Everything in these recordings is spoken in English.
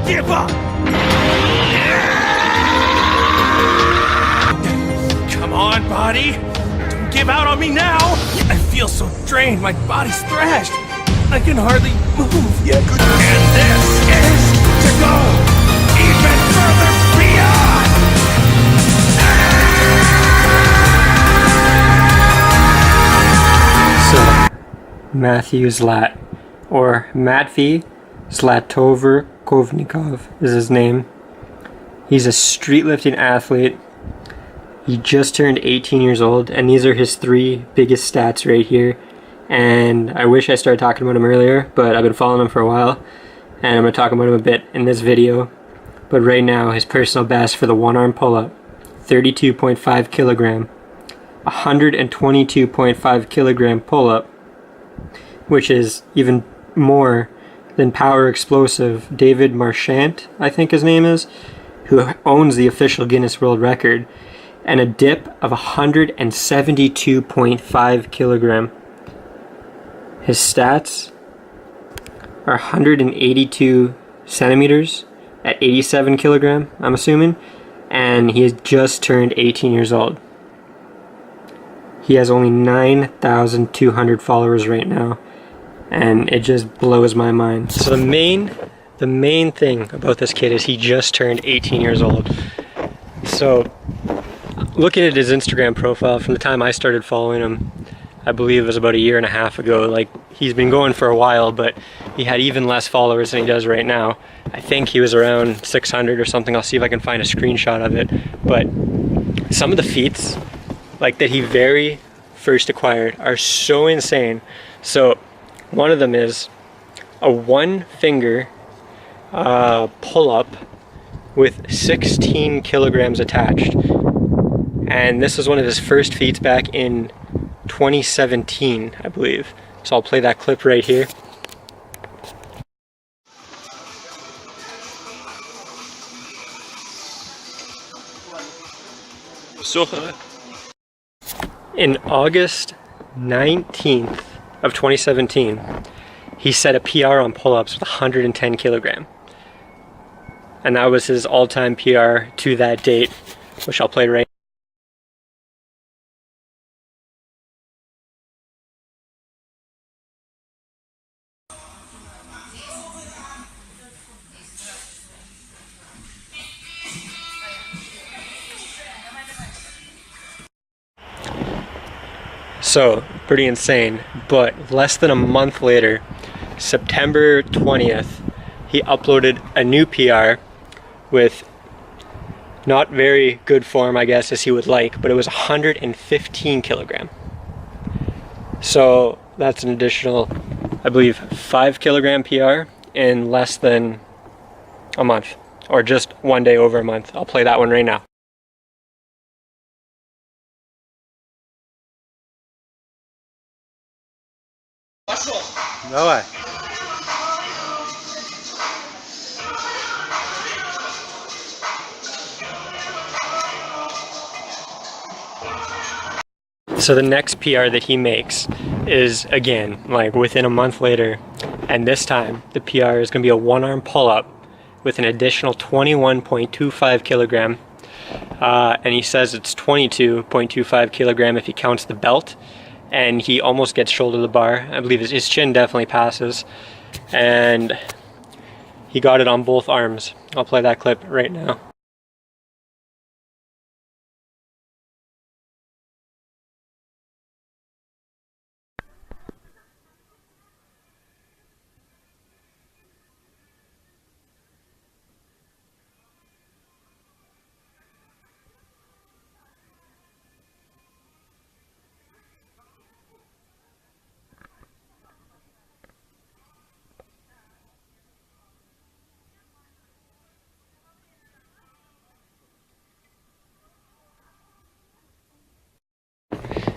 give up! Come on, body! Don't give out on me now! I feel so drained, my body's thrashed. I can hardly move. Yeah, good. And this is to go even further beyond! So, Matthew Zlat, or Matvey Zlatoverkhovnikov is his name. He's a street lifting athlete. He just turned 18 years old, and these are his 3 biggest stats right here. And I wish I started talking about him earlier, but I've been following him for a while, and I'm going to talk about him a bit in this video. But right now, his personal best for the one-arm pull-up, 32.5 kilogram, 122.5 kilogram pull-up, which is even more than power explosive David Marchant, I think his name is, who owns the official Guinness World Record, and a dip of 172.5 kilogram. His stats are 182 centimeters at 87 kilogram, I'm assuming, and he has just turned 18 years old. He has only 9,200 followers right now, and it just blows my mind. So the main thing about this kid is he just turned 18 years old. So looking at his Instagram profile from the time I started following him, I believe it was about 1.5 years ago. Like, he's been going for a while, but he had even less followers than he does right now. I think he was around 600 or something. I'll see if I can find a screenshot of it. But some of the feats, like, that he very first acquired are so insane. So one of them is a 1-finger pull-up with 16 kilograms attached. And this was one of his first feats back in 2017, I believe. So I'll play that clip right here. In August 19th of 2017, he set a PR on pull-ups with 110 kilogram. And that was his all-time PR to that date, which I'll play right now. So, pretty insane, but less than a month later, September 20th, he uploaded a new PR with not very good form, I guess, as he would like, but it was 115 kilogram. So that's an additional, I believe, 5 kilogram PR in less than a month, or just one day over a month. I'll play that one right now. Давай. So the next PR that he makes is, again, like within a month later, and this time the PR is going to be a 1-arm pull-up with an additional 21.25 kilogram, and he says it's 22.25 kilogram if he counts the belt, and he almost gets shoulder to the bar. I believe his chin definitely passes, and he got it on both arms. I'll play that clip right now.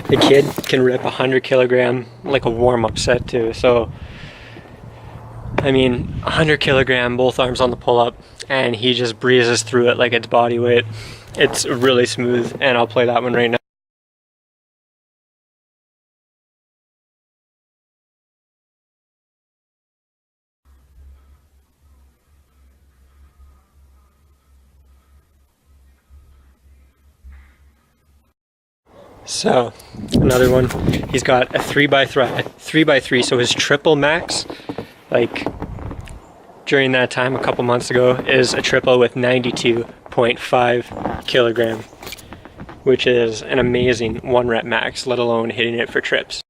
The kid can rip 100 kilogram like a warm-up set too. So, I mean, 100 kilogram, both arms on the pull-up, and he just breezes through it like it's body weight. It's really smooth, and I'll play that one right now. So another one, he's got a 3x3, so his triple max, like during that time a couple months ago, is a triple with 92.5 kilogram, which is an amazing 1 rep max, let alone hitting it for trips.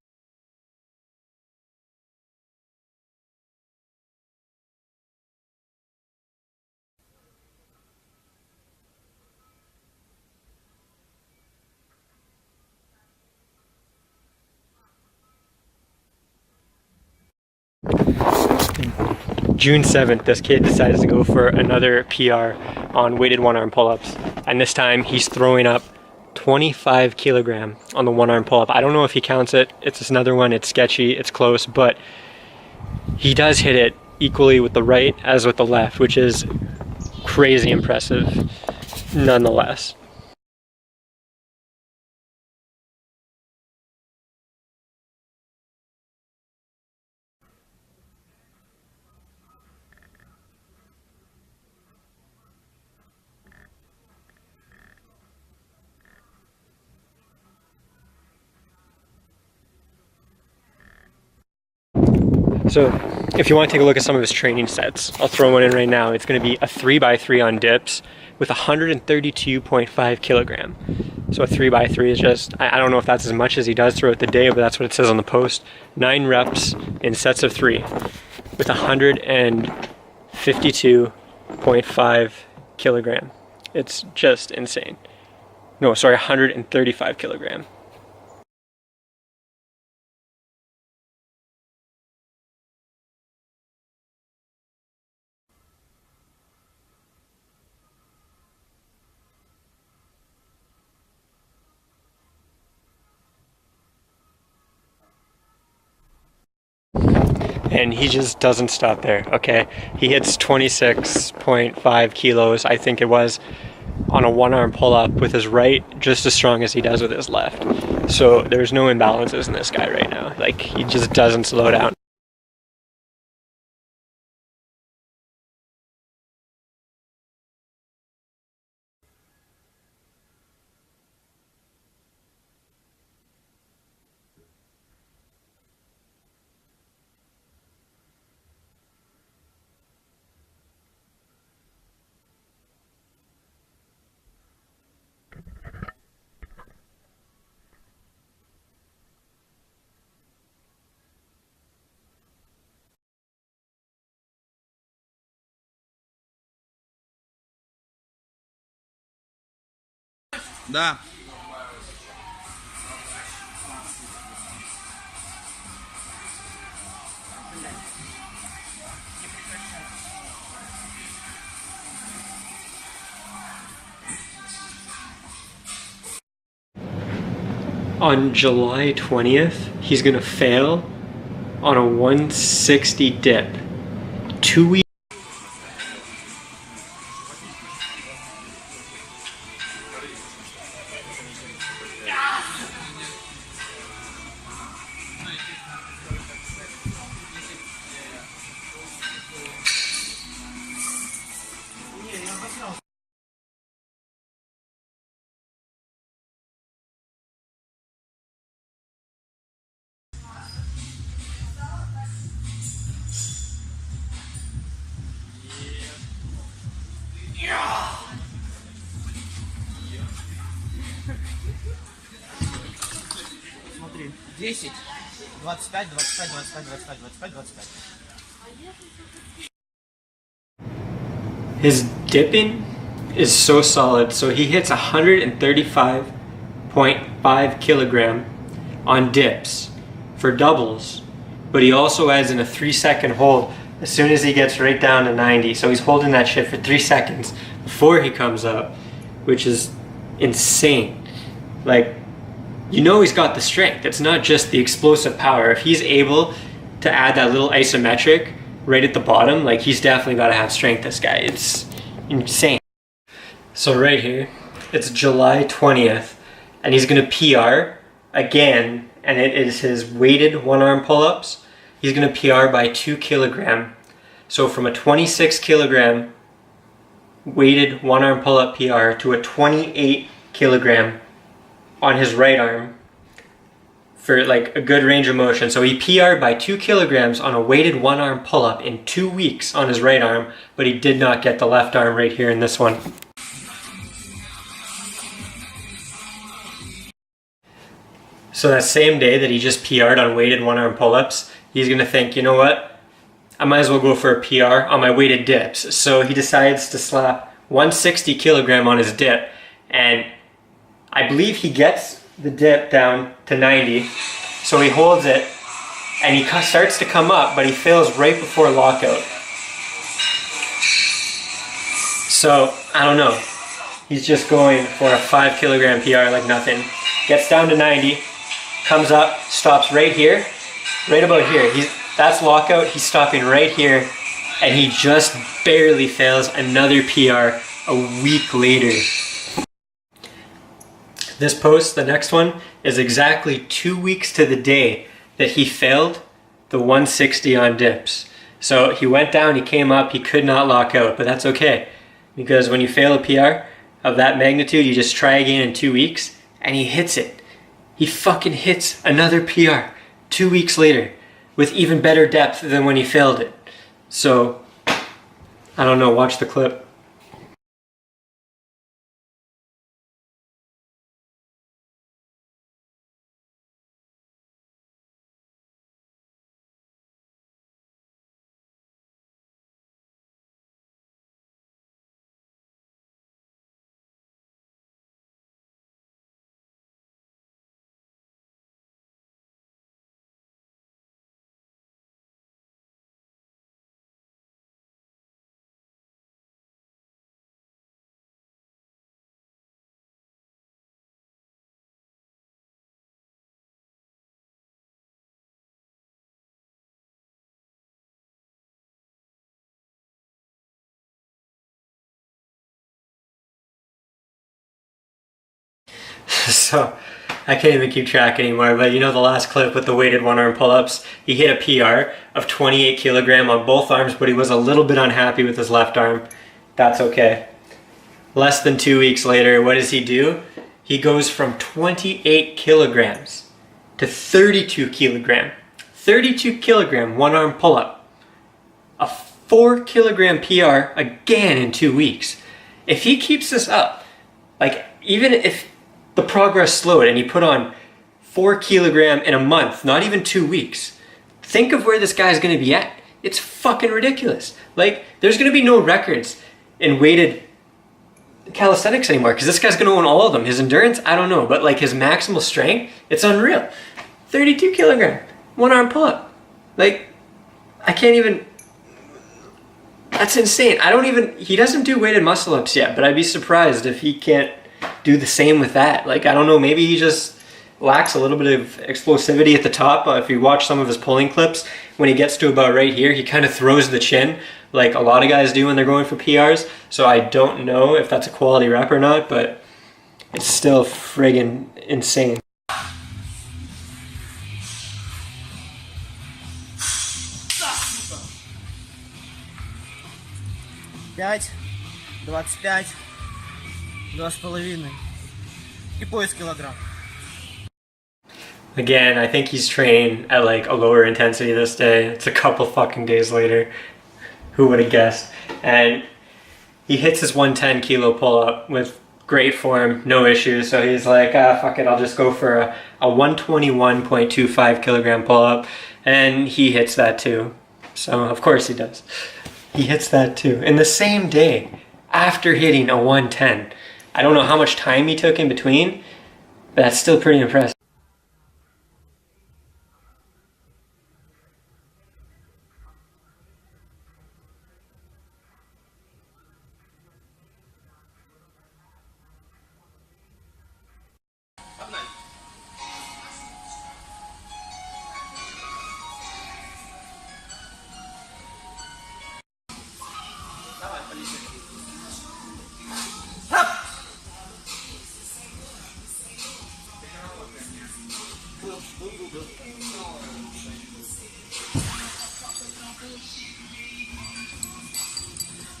June 7th, this kid decides to go for another PR on weighted 1-arm pull-ups, and this time he's throwing up 25 kilogram on the 1-arm pull-up. I don't know if he counts it. It's just another one. It's sketchy. It's close, but he does hit it equally with the right as with the left, which is crazy impressive nonetheless. So if you want to take a look at some of his training sets, I'll throw one in right now. It's going to be a 3x3 on dips with 132.5 kilogram. So a 3x3 is just, I don't know if that's as much as he does throughout the day, but that's what it says on the post. 9 reps in sets of 3 with 152.5 kilogram. It's just insane. No, sorry, 135 kilogram. And he just doesn't stop there, okay? He hits 26.5 kilos, I think it was, on a 1-arm pull-up with his right just as strong as he does with his left. So there's no imbalances in this guy right now. Like, he just doesn't slow down. Да. On July 20th, he's gonna fail on a 160 dip. 2 weeks. Смотри, 10, 25, 25, 25, 25, 25, 25. His dipping is so solid, so he hits 135.5 kilogram on dips for doubles, but he also adds in a 3-second hold as soon as he gets right down to 90. So he's holding that shit for 3 seconds before he comes up, which is insane. Like, you know he's got the strength. It's not just the explosive power. If he's able to add that little isometric right at the bottom, like, he's definitely got to have strength, this guy. It's insane. So right here, it's July 20th, and he's gonna PR again, and it is his weighted 1-arm pull-ups. He's gonna PR by 2 kilogram. So from a 26 kilogram weighted 1-arm pull-up PR to a 28 kilogram on his right arm for like a good range of motion. So he PR'd by 2 kilograms on a weighted one arm pull-up in 2 weeks on his right arm, but he did not get the left arm right here in this one. So that same day that he just PR'd on weighted one arm pull-ups, he's gonna think, you know what? I might as well go for a PR on my weighted dips. So he decides to slap 160 kilogram on his dip, and I believe he gets the dip down to 90. So he holds it, and he starts to come up, but he fails right before lockout. So, I don't know. He's just going for a 5 kilogram PR like nothing. Gets down to 90, comes up, stops right here, right about here. That's lockout, he's stopping right here, and he just barely fails another PR a week later. This post, the next one, is exactly 2 weeks to the day that he failed the 160 on dips. So he went down, he came up, he could not lock out, but that's okay. Because when you fail a PR of that magnitude, you just try again in 2 weeks, and he hits it. He fucking hits another PR 2 weeks later with even better depth than when he failed it. So, I don't know, watch the clip. So, I can't even keep track anymore, but you know the last clip with the weighted one arm pull-ups? He hit a PR of 28 kilogram on both arms, but he was a little bit unhappy with his left arm. That's okay. Less than 2 weeks later, what does he do? He goes from 28 kilograms to 32 kilogram. 32 kilogram one arm pull-up. A 4 kilogram PR again in 2 weeks. If he keeps this up, like even if the progress slowed and he put on 4 kilogram in a month, not even 2 weeks, think of where this guy's gonna be at. It's fucking ridiculous. Like, there's gonna be no records in weighted calisthenics anymore because this guy's gonna own all of them. His endurance, I don't know, but like his maximal strength, it's unreal. 32 kilogram, one arm pull up. Like, I can't even, that's insane. He doesn't do weighted muscle ups yet, but I'd be surprised if he can't do the same with that. Like, I don't know, maybe he just lacks a little bit of explosivity at the top. If you watch some of his pulling clips, when he gets to about right here, he kind of throws the chin like a lot of guys do when they're going for PRs. So I don't know if that's a quality rep or not, but it's still friggin' insane. Пять, 25, 2,5 и пояс килограмм. Again, I think he's training at like a lower intensity this day. It's a couple fucking days later. Who would have guessed? And he hits his 110 kilo pull up with great form, no issues. So he's like, fuck it, I'll just go for a 121.25 kilogram pull up. And he hits that too. So of course he does. He hits that too. In the same day, after hitting a 110. I don't know how much time he took in between, but that's still pretty impressive.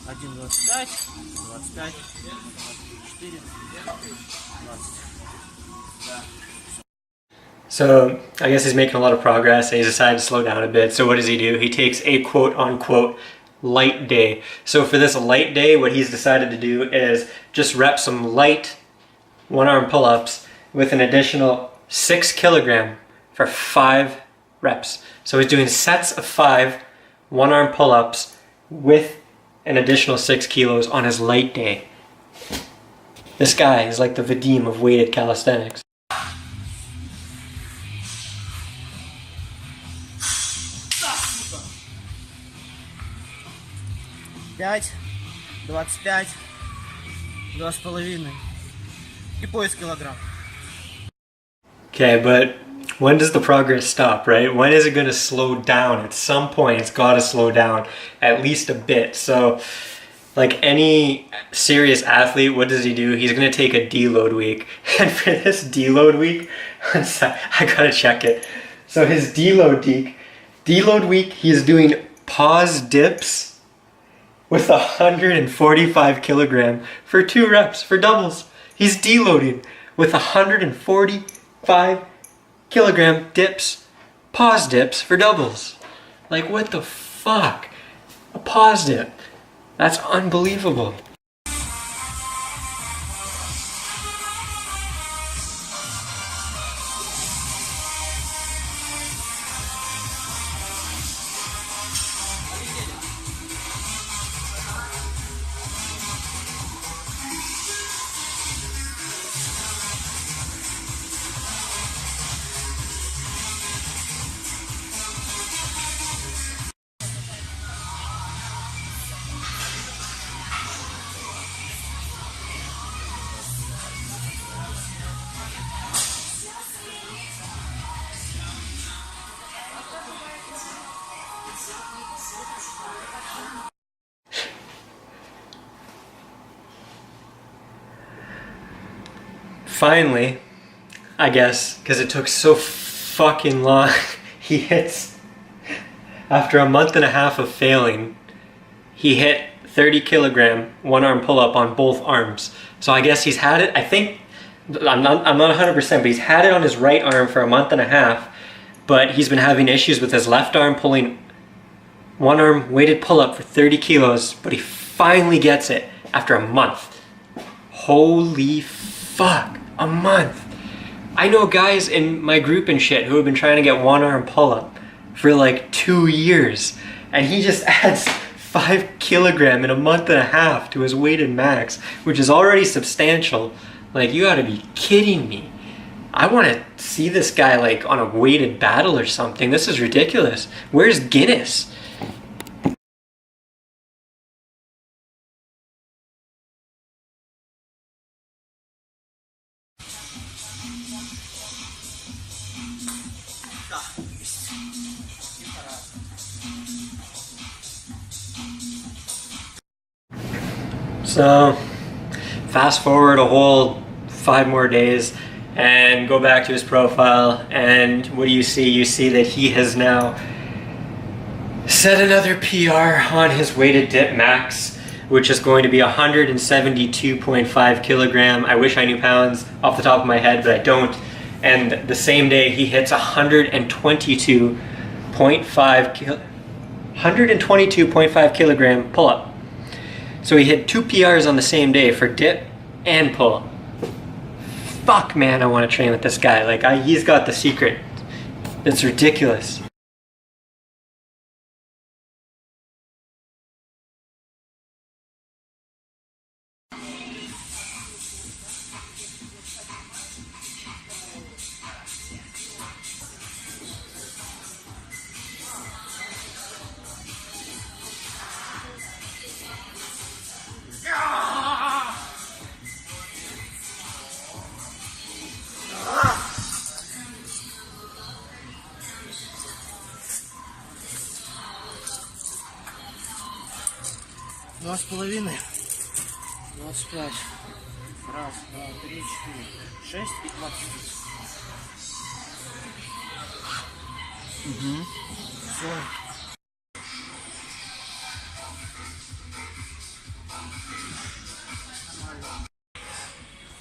Один 25, 25, 24, 20. So I guess he's making a lot of progress and he's decided to slow down a bit. So what does he do? He takes a quote unquote light day. So for this light day, what he's decided to do is just rep some light one-arm pull-ups with an additional 6 kilogram for 5 reps. So he's doing sets of 5 one-arm pull-ups with an additional 6 kilos on his light day. This guy is like the Vadim of weighted calisthenics. Пять, 25, 2,5 и пояс килограмм. Okay, but when does the progress stop, right? When is it going to slow down? At some point, it's got to slow down at least a bit. So, like any serious athlete, what does he do? He's going to take a deload week. And for this deload week, I got to check it. So his deload week, he's doing pause dips with 145 kilogram for 2 reps for doubles. He's deloading with 145 kilogram dips, pause dips for doubles. Like, what the fuck? A pause dip. That's unbelievable. Finally, I guess, because it took so fucking long, he hits, after a month and a half of failing, he hit 30 kilogram one-arm pull-up on both arms. So I guess he's had it, I think, I'm not 100%, but he's had it on his right arm for a month and a half, but he's been having issues with his left arm pulling one-arm weighted pull-up for 30 kilos, but he finally gets it after a month. Holy fuck. A month. I know guys in my group and shit who have been trying to get one-arm pull-up for like 2 years, and he just adds 5 kilogram in a month and a half to his weighted max, which is already substantial. Like, you gotta be kidding me. I want to see this guy like on a weighted battle or something. This is ridiculous. Where's Guinness? So, fast forward a whole 5 more days and go back to his profile, and what do you see? You see that he has now set another PR on his weighted dip max, which is going to be 172.5 kilogram. I wish I knew pounds off the top of my head, but I don't. And the same day he hits 122.5 kilogram pull-up. So he hit 2 PRs on the same day for dip and pull. Fuck, man, I want to train with this guy. Like, he's got the secret. It's ridiculous. Два с половиной, 25, раз, два, три, 4, 6 и 20. Угу. Все.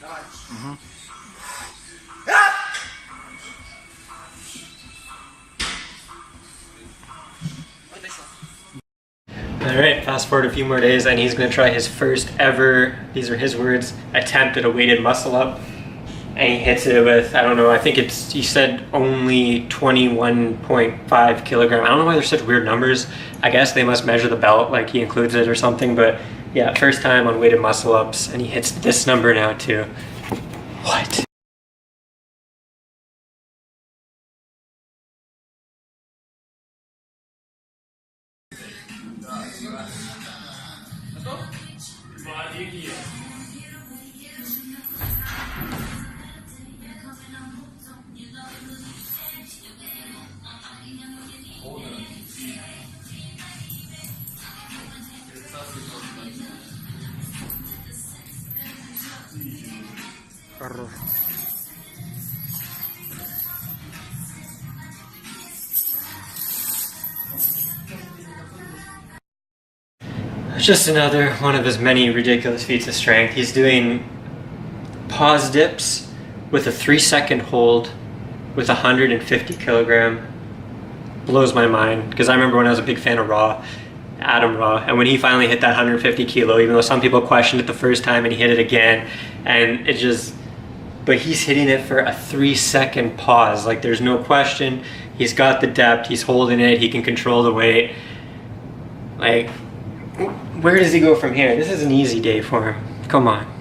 Давай. Угу. Alright, fast forward a few more days and he's going to try his first ever, these are his words, attempt at a weighted muscle up. And he hits it with, I don't know, I think it's, he said only 21.5 kilogram. I don't know why they're such weird numbers. I guess they must measure the belt, like he includes it or something. But yeah, first time on weighted muscle ups and he hits this number now too. What? Just another one of his many ridiculous feats of strength. He's doing pause dips with a 3-second hold with 150 kilogram. Blows my mind, because I remember when I was a big fan of Adam Raw, and when he finally hit that 150 kilo, even though some people questioned it the first time and he hit it again, and it just, but he's hitting it for a 3-second pause. Like, there's no question. He's got the depth, he's holding it, he can control the weight. Like, where does he go from here? This is an easy day for him. Come on.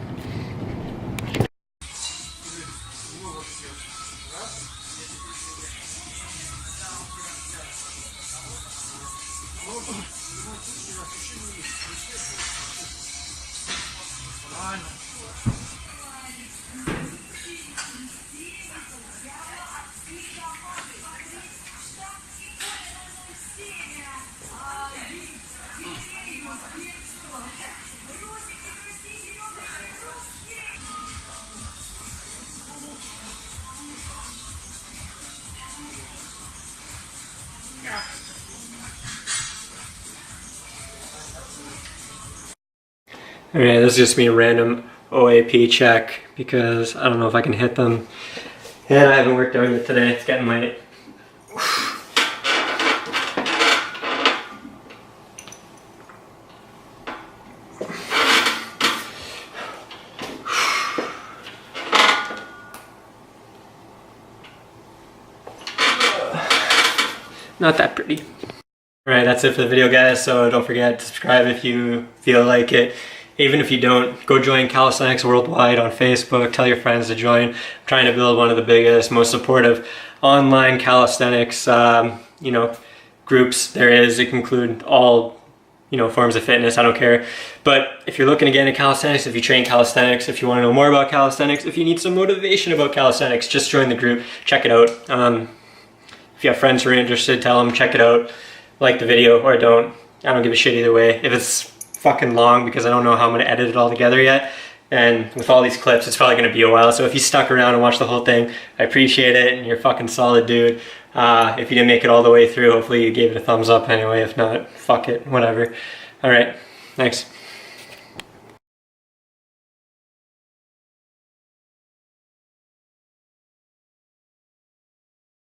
Alright, this is just me a random OAP check because I don't know if I can hit them. And I haven't worked out yet today, it's getting late. Not that pretty. Alright, that's it for the video, guys, so don't forget to subscribe if you feel like it. Even if you don't, go join Calisthenics Worldwide on Facebook. Tell your friends to join. I'm trying to build one of the biggest, most supportive online calisthenics groups there is. It can include all forms of fitness, I don't care. But if you're looking to get into calisthenics, if you train calisthenics, if you want to know more about calisthenics, if you need some motivation about calisthenics, just join the group, check it out. If you have friends who are interested, tell them, check it out, like the video or don't. I don't give a shit either way. If it's fucking long, because I don't know how I'm going to edit it all together yet, and with all these clips it's probably going to be a while, so if you stuck around and watched the whole thing, I appreciate it, and you're a fucking solid dude. If you didn't make it all the way through, hopefully you gave it a thumbs up anyway. If not, fuck it, whatever. Alright, thanks.